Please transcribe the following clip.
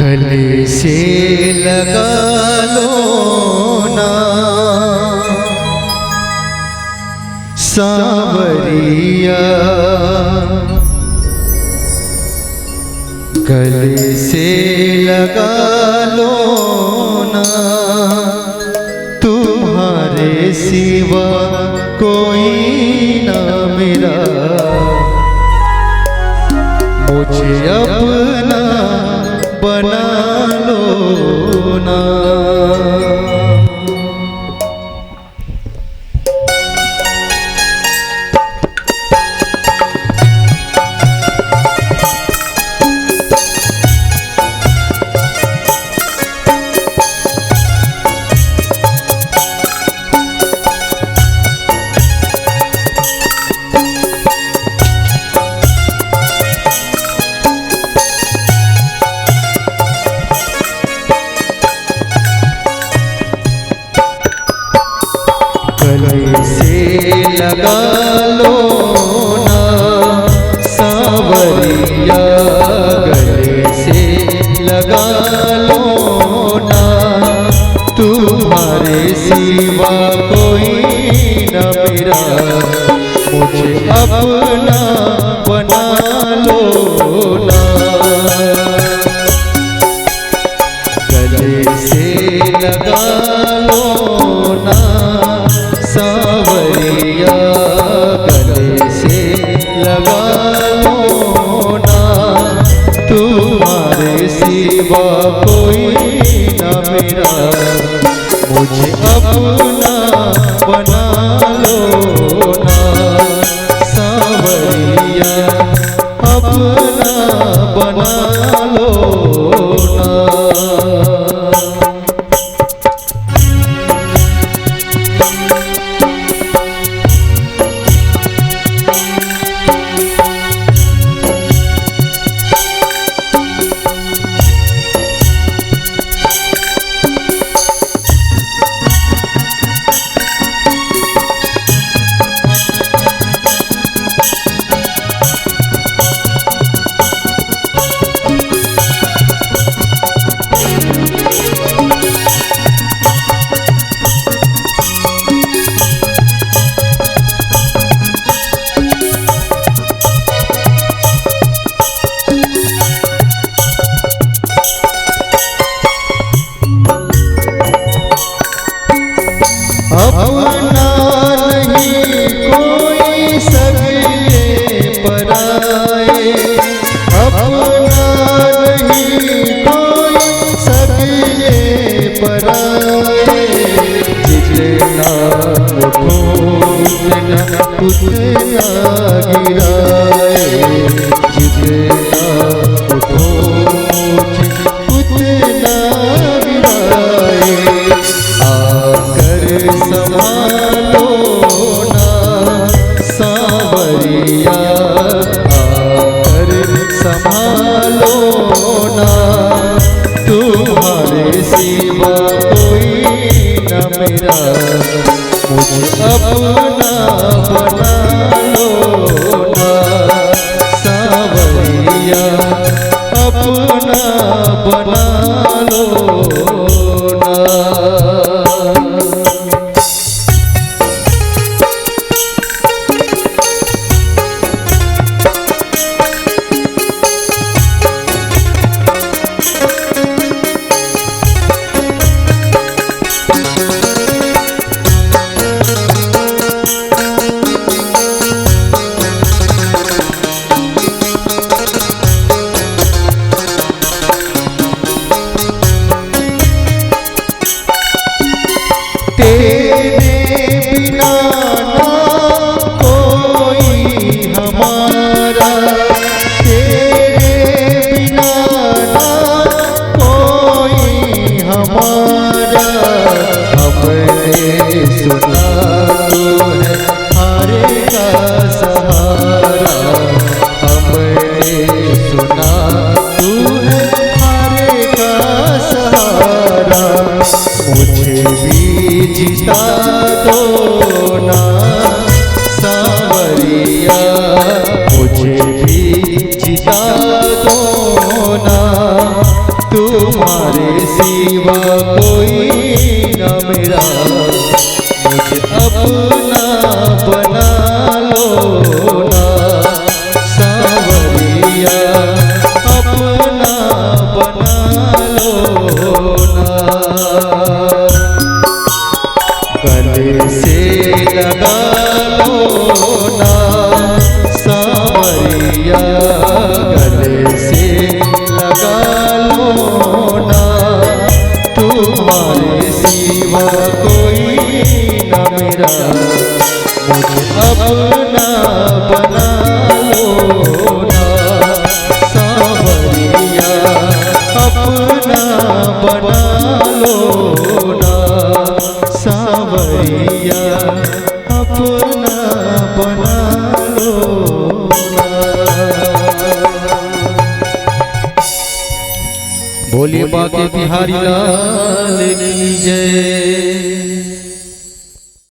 गले से लगा लो ना सांवरिया, गले से लगा लो ना, तुम्हारे सिवा कोई ना मेरा, मुझे अपना बना लो ना। गले से लगा लो ना सांवरिया, गले से लगा लो ना, तुम्हारे सिवा कोई न मेरा, मुझे अपना बना लो ना। गले से लगा लो ना सांवरिया, गले से लगा लो ना, तुम्हारे सिवा कोई ना मेरा, मुझे अपना बना लो ना सांवरिया, अपना बना लो ना। अपना नहीं कोई सगे पराए, अपना नहीं कोई सगे पराए, जितना उठो उतना उतना गिराए, जितना उठो उतना गिराए, संभालो ना सांवरिया, आकर संभालो ना, तुम्हारे सिवा कोई न मेरा, मुझे अपना बना लो ना सांवरिया, अपना बना लो ना। तेरे बिना ना कोई हमारा, तेरे बिना ना कोई हमारा, हमने सुना तू है हारे का सहारा, हमने सुना तू है हारे का सहारा, मुझे भी जिता दो ना सांवरिया, मुझे भी जिता दो ना, तू बोलिए बाके बिहारी लाल की जय।